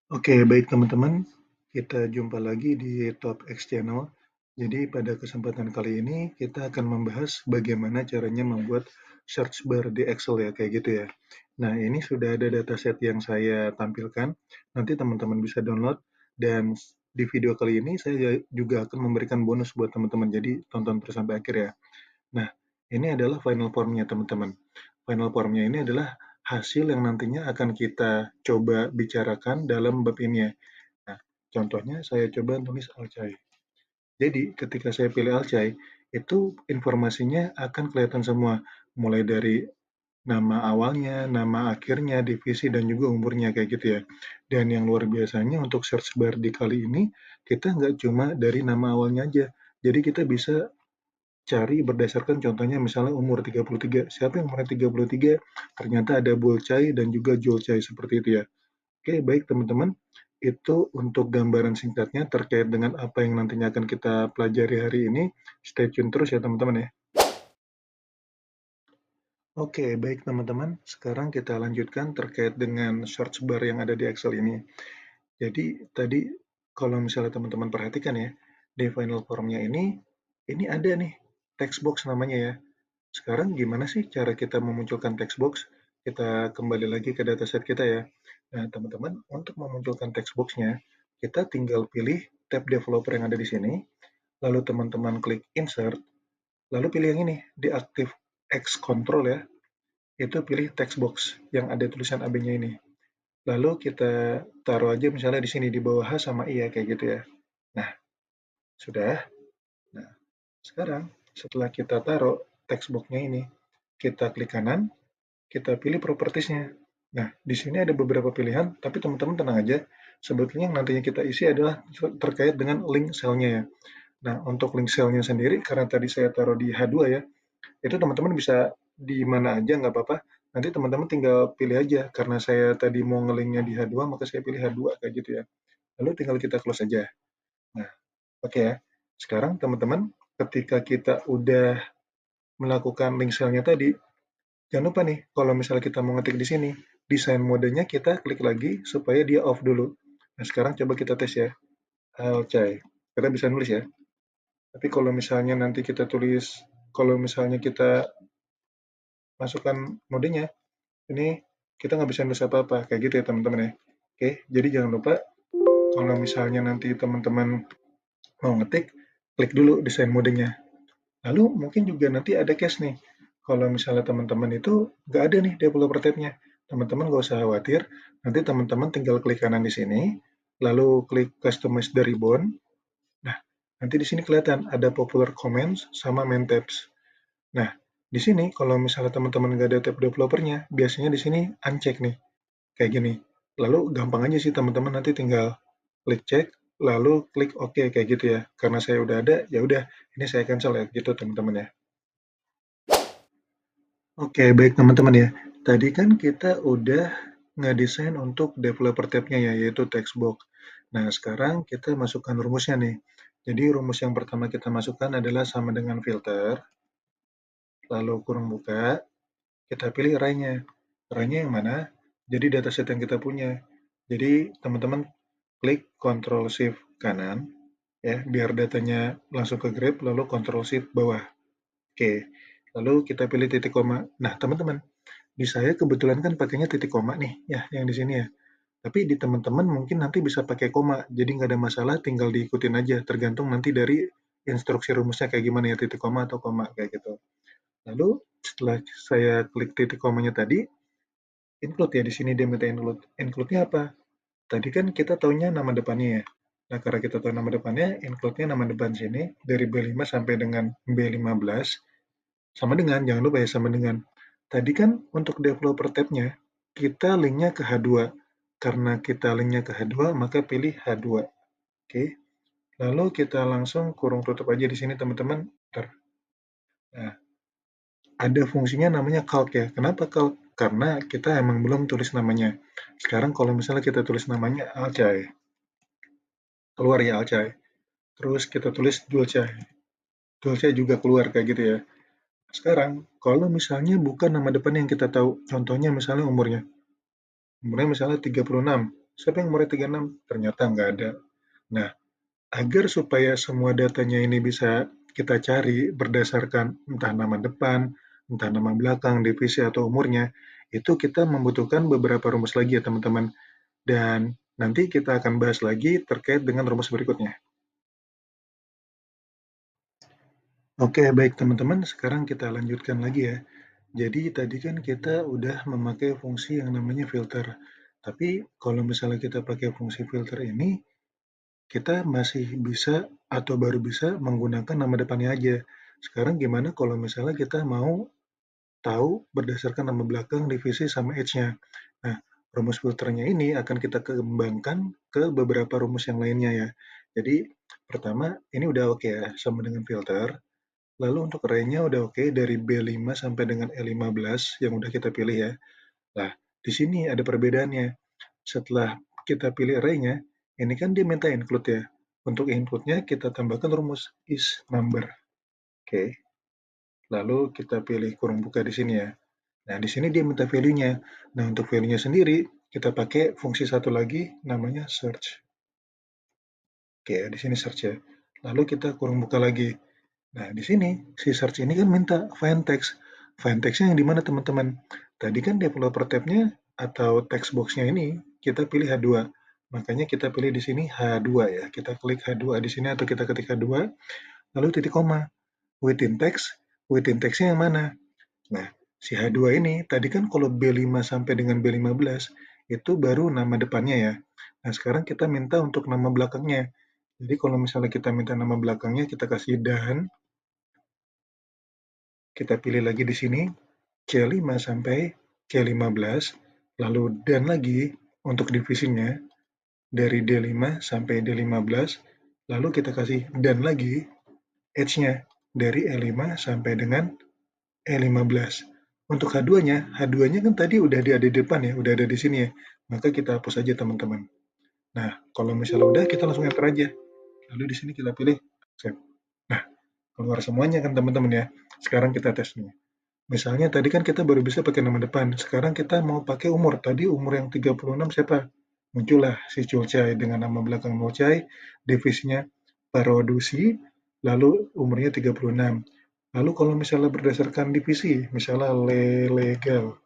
Oke, baik teman-teman, kita jumpa lagi di Top X Channel. Jadi pada kesempatan kali ini kita akan membahas bagaimana caranya membuat search bar di Excel ya, kayak gitu ya. Nah, ini sudah ada dataset yang saya tampilkan. Nanti teman-teman bisa download dan di video kali ini saya juga akan memberikan bonus buat teman-teman. Jadi tonton terus sampai akhir ya. Nah, ini adalah final form-nya teman-teman. Final form-nya ini adalah hasil yang nantinya akan kita coba bicarakan dalam bab ini ya. Nah, contohnya saya coba tulis Alcai. Jadi, ketika saya pilih Alcai, itu informasinya akan kelihatan semua, mulai dari nama awalnya, nama akhirnya, divisi, dan juga umurnya, kayak gitu ya. Dan yang luar biasanya untuk search bar di kali ini, kita nggak cuma dari nama awalnya aja. Jadi kita bisa cari berdasarkan contohnya misalnya umur 33. Siapa yang umurnya 33? Ternyata ada Bolcai dan juga Julcai seperti itu ya. Oke, baik teman-teman. Itu untuk gambaran singkatnya terkait dengan apa yang nantinya akan kita pelajari hari ini. Stay tune terus ya teman-teman ya. Oke, baik teman-teman. Sekarang kita lanjutkan terkait dengan search bar yang ada di Excel ini. Jadi tadi kalau misalnya teman-teman perhatikan ya, di final form-nya ini ada nih text box namanya ya. Sekarang gimana sih cara kita memunculkan text box? Kita kembali lagi ke dataset kita ya. Nah, teman-teman, untuk memunculkan text box-nya, kita tinggal pilih tab developer yang ada di sini, lalu teman-teman klik insert, lalu pilih yang ini, di active X control ya, itu pilih text box yang ada tulisan AB-nya ini. Lalu kita taruh aja misalnya di sini di bawah H sama I ya, kayak gitu ya. Nah, sudah. Nah, sekarang setelah kita taruh text box-nya ini, kita klik kanan, kita pilih propertiesnya. Nah, di sini ada beberapa pilihan, tapi teman-teman tenang aja. Sebetulnya yang nantinya kita isi adalah terkait dengan link cell-nya ya. Nah, untuk link cell-nya sendiri, karena tadi saya taruh di H2 ya, itu teman-teman bisa di mana aja, nggak apa-apa. Nanti teman-teman tinggal pilih aja. Karena saya tadi mau ngelinknya di H2, maka saya pilih H2 kayak gitu ya. Lalu tinggal kita close aja. Nah, oke ya. Sekarang teman-teman, ketika kita udah melakukan link cell-nya tadi, jangan lupa nih, kalau misalnya kita mau ngetik di sini, desain modenya kita klik lagi supaya dia off dulu. Nah, sekarang coba kita tes ya. Alcai. Kita bisa nulis ya. Tapi kalau misalnya nanti kita tulis, kalau misalnya kita masukkan modenya, ini kita nggak bisa nulis apa-apa. Kayak gitu ya teman-teman ya. Oke, jadi jangan lupa kalau misalnya nanti teman-teman mau ngetik, klik dulu desain modenya. Lalu mungkin juga nanti ada case nih. Kalau misalnya teman-teman itu nggak ada nih developer tab-nya, teman-teman nggak usah khawatir. Nanti teman-teman tinggal klik kanan di sini, lalu klik customize the ribbon. Nah, nanti di sini kelihatan ada popular comments sama main tabs. Nah, di sini kalau misalnya teman-teman nggak ada tab developernya, biasanya di sini uncheck nih, kayak gini. Lalu gampang aja sih teman-teman nanti tinggal klik cek, lalu klik OK kayak gitu ya. Karena saya udah ada, ya udah, ini saya cancel ya gitu teman-teman ya. Oke, baik teman-teman ya. Tadi kan kita udah ngedesain untuk developer tab-nya ya, yaitu text box. Nah, sekarang kita masukkan rumusnya nih. Jadi rumus yang pertama kita masukkan adalah sama dengan filter, lalu kurung buka, kita pilih array-nya. Array-nya yang mana? Jadi dataset yang kita punya. Jadi teman-teman klik Ctrl Shift kanan, ya, biar datanya langsung ke grab, lalu Ctrl Shift bawah. Oke, lalu kita pilih titik koma. Nah, teman-teman, di saya kebetulan kan pakainya titik koma nih, ya, yang di sini ya. Tapi di teman-teman mungkin nanti bisa pakai koma, jadi nggak ada masalah, tinggal diikutin aja, tergantung nanti dari instruksi rumusnya kayak gimana ya, titik koma atau koma, kayak gitu. Lalu setelah saya klik titik komanya tadi, include ya, di sini dia minta include. Include-nya apa? Tadi kan kita taunya nama depannya ya. Nah, karena kita tahu nama depannya, include-nya nama depan sini, dari B5 sampai dengan B15, sama dengan, jangan lupa ya, sama dengan. Tadi kan untuk developer tab-nya, kita linknya ke H2. Karena kita linknya ke H2, maka pilih H2. Oke. Lalu kita langsung kurung tutup aja di sini, teman-teman. Nah, ada fungsinya namanya calc ya. Kenapa calc? Karena kita emang belum tulis namanya. Sekarang kalau misalnya kita tulis namanya Alcai, keluar ya Alcai. Terus kita tulis Dulcai. Dulcai juga keluar kayak gitu ya. Sekarang, kalau misalnya bukan nama depan yang kita tahu, contohnya misalnya umurnya misalnya 36. siapa yang umurnya 36? Ternyata nggak ada. Nah, agar supaya semua datanya ini bisa kita cari berdasarkan entah nama depan, entah nama belakang, divisi, atau umurnya, itu kita membutuhkan beberapa rumus lagi ya teman-teman. Dan nanti kita akan bahas lagi terkait dengan rumus berikutnya. Oke, baik teman-teman, sekarang kita lanjutkan lagi ya. Jadi tadi kan kita udah memakai fungsi yang namanya filter. Tapi kalau misalnya kita pakai fungsi filter ini, kita masih bisa atau baru bisa menggunakan nama depannya aja. Sekarang gimana kalau misalnya kita mau tahu berdasarkan nama belakang, divisi, sama edge-nya. Nah, rumus filternya ini akan kita kembangkan ke beberapa rumus yang lainnya ya. Jadi, pertama, ini udah oke ya, sama dengan filter. Lalu untuk array-nya udah oke dari B5 sampai dengan E15 yang udah kita pilih ya. Nah, di sini ada perbedaannya. Setelah kita pilih array-nya, ini kan dia minta include ya. Untuk input-nya kita tambahkan rumus is number. Oke. Lalu kita pilih kurung buka di sini ya. Nah, di sini dia minta value-nya. Nah, untuk value-nya sendiri, kita pakai fungsi satu lagi, namanya search. Oke, di sini search ya. Lalu kita kurung buka lagi. Nah, di sini, si search ini kan minta find text. Find text-nya yang di mana, teman-teman? Tadi kan developer tab-nya atau text box-nya ini, kita pilih H2. Makanya kita pilih di sini H2 ya. Kita klik H2 di sini atau kita ketik H2, lalu titik koma. Within text-nya yang mana? Nah, si H2 ini tadi kan kalau B5 sampai dengan B15 itu baru nama depannya ya. Nah, sekarang kita minta untuk nama belakangnya. Jadi kalau misalnya kita minta nama belakangnya, kita kasih dan, kita pilih lagi di sini C5 sampai C15, lalu dan lagi untuk divisinya dari D5 sampai D15, lalu kita kasih dan lagi edge-nya dari E5 sampai dengan E15. Untuk H2-nya, H2-nya kan tadi udah ada di depan ya, udah ada di sini ya. Maka kita hapus aja teman-teman. Nah, kalau misalnya udah, kita langsung enter aja. Lalu di sini kita pilih save. Nah, keluar semuanya kan teman-teman ya. Sekarang kita tes nih. Misalnya tadi kan kita baru bisa pakai nama depan. Sekarang kita mau pakai umur. Tadi umur yang 36 siapa? Muncullah si Chulcai dengan nama belakang Mulcai, divisinya Parodusi, lalu umurnya 36. Lalu kalau misalnya berdasarkan divisi, misalnya legal.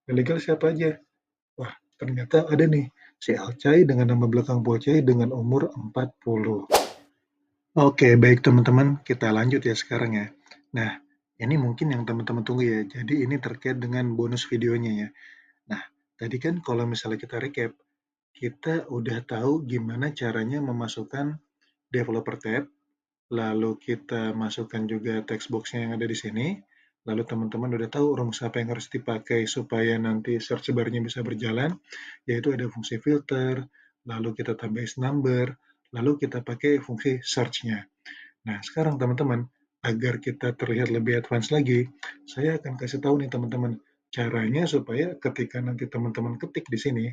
Legal siapa aja? Wah, ternyata ada nih, si Alcai dengan nama belakang Pocai dengan umur 40. Oke, baik teman-teman, kita lanjut ya sekarang ya. Nah, ini mungkin yang teman-teman tunggu ya. Jadi ini terkait dengan bonus videonya ya. Nah, tadi kan kalau misalnya kita recap, kita udah tahu gimana caranya memasukkan developer tab, lalu kita masukkan juga text box-nya yang ada di sini, lalu teman-teman udah tahu rumus apa yang harus dipakai supaya nanti search bar-nya bisa berjalan, yaitu ada fungsi filter, lalu kita tambah number, lalu kita pakai fungsi search-nya. Nah, sekarang teman-teman, agar kita terlihat lebih advance lagi, saya akan kasih tahu nih teman-teman, caranya supaya ketika nanti teman-teman ketik di sini,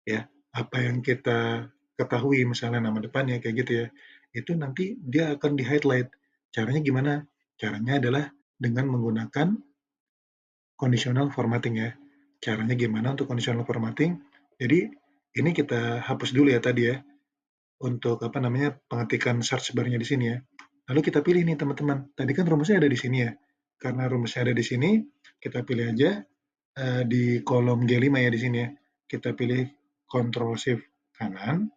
ya, apa yang kita ketahui, misalnya nama depannya kayak gitu ya, itu nanti dia akan di-highlight. Caranya gimana? Caranya adalah dengan menggunakan conditional formatting ya. Caranya gimana untuk conditional formatting? Jadi ini kita hapus dulu ya tadi ya, untuk apa namanya pengetikan search bar-nya di sini ya. Lalu kita pilih nih teman-teman. Tadi kan rumusnya ada di sini ya. Karena rumusnya ada di sini, kita pilih aja di kolom G5 ya di sini ya. Kita pilih Ctrl Shift kanan,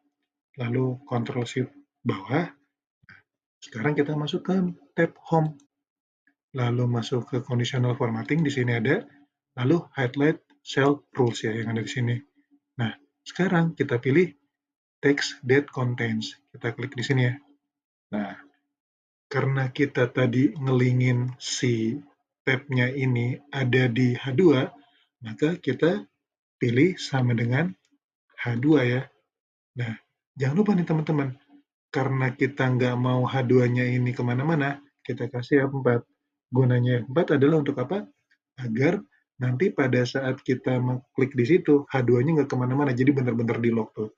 lalu Ctrl Shift bawah. Sekarang kita masuk ke tab Home. Lalu masuk ke Conditional Formatting, di sini ada. Lalu Highlight Cell Rules ya yang ada di sini. Nah, sekarang kita pilih Text that contains. Kita klik di sini ya. Nah, karena kita tadi ngelingin si tab-nya ini ada di H2, maka kita pilih sama dengan H2 ya. Nah, jangan lupa nih teman-teman, karena kita nggak mau H2-nya ini kemana-mana, kita kasih F4. Gunanya F4 adalah untuk apa? Agar nanti pada saat kita mengklik di situ, H2-nya nggak kemana-mana, jadi benar-benar di lock tuh.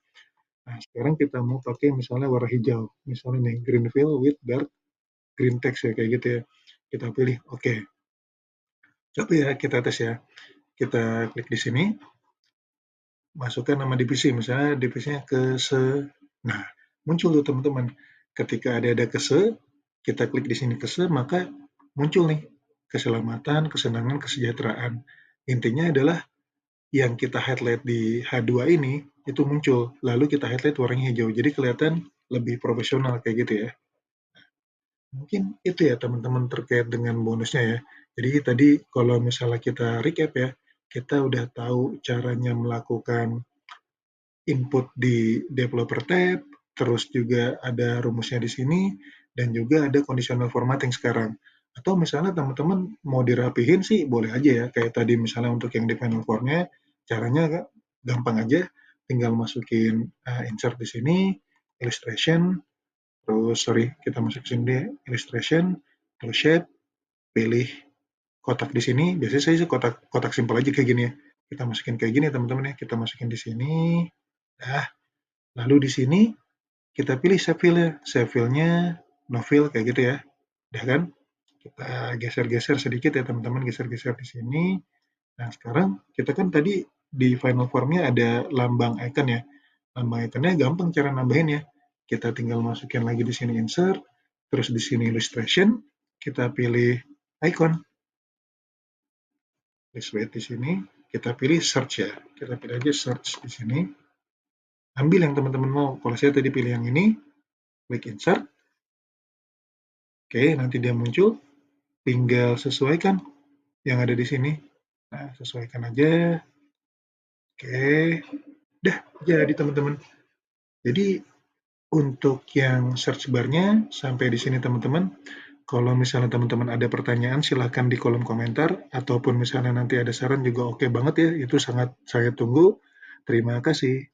Nah, sekarang kita mau pakai misalnya warna hijau. Misalnya nih, green fill with dark green text ya, kayak gitu ya. Kita pilih oke. Coba ya kita tes ya. Kita klik di sini. masukkan nama divisi, misalnya divisinya kese. Nah, muncul tuh teman-teman. Ketika ada kese, kita klik di sini kese, maka muncul nih keselamatan, kesenangan, kesejahteraan. Intinya adalah yang kita highlight di H2 ini itu muncul, lalu kita highlight warnanya hijau. Jadi kelihatan lebih profesional kayak gitu ya. Mungkin itu ya teman-teman terkait dengan bonusnya ya. Jadi tadi kalau misalnya kita recap ya, kita udah tahu caranya melakukan input di developer tab, terus juga ada rumusnya di sini, dan juga ada conditional formatting sekarang. Atau misalnya teman-teman mau dirapihin sih boleh aja ya, kayak tadi misalnya untuk yang di final form-nya, caranya gampang aja, tinggal masukin insert di sini, illustration, terus kita masuk sini illustration, terus shape, pilih kotak di sini, biasanya saya sih kotak kotak simpel aja kayak gini ya. Kita masukin kayak gini ya teman-teman ya, kita masukin di sini. Nah, lalu di sini kita pilih save file-nya. Save file-nya no-fill kayak gitu ya. Udah kan? Kita geser-geser sedikit ya teman-teman, geser-geser di sini. Nah, sekarang kita kan tadi di final form-nya ada lambang icon ya. Lambang iconnya gampang cara nambahin ya. Kita tinggal masukin lagi di sini insert, terus di sini illustration, kita pilih icon. Please wait di sini, kita pilih search ya. Kita pilih aja search di sini. Ambil yang teman-teman mau. Kalau saya tadi pilih yang ini, klik insert. Oke, nanti dia muncul. Tinggal sesuaikan yang ada di sini. Nah, sesuaikan aja. Oke, dah jadi teman-teman. Jadi untuk yang search bar-nya sampai di sini teman-teman. Kalau misalnya teman-teman ada pertanyaan silahkan di kolom komentar ataupun misalnya nanti ada saran juga oke banget ya. Itu sangat saya tunggu. Terima kasih.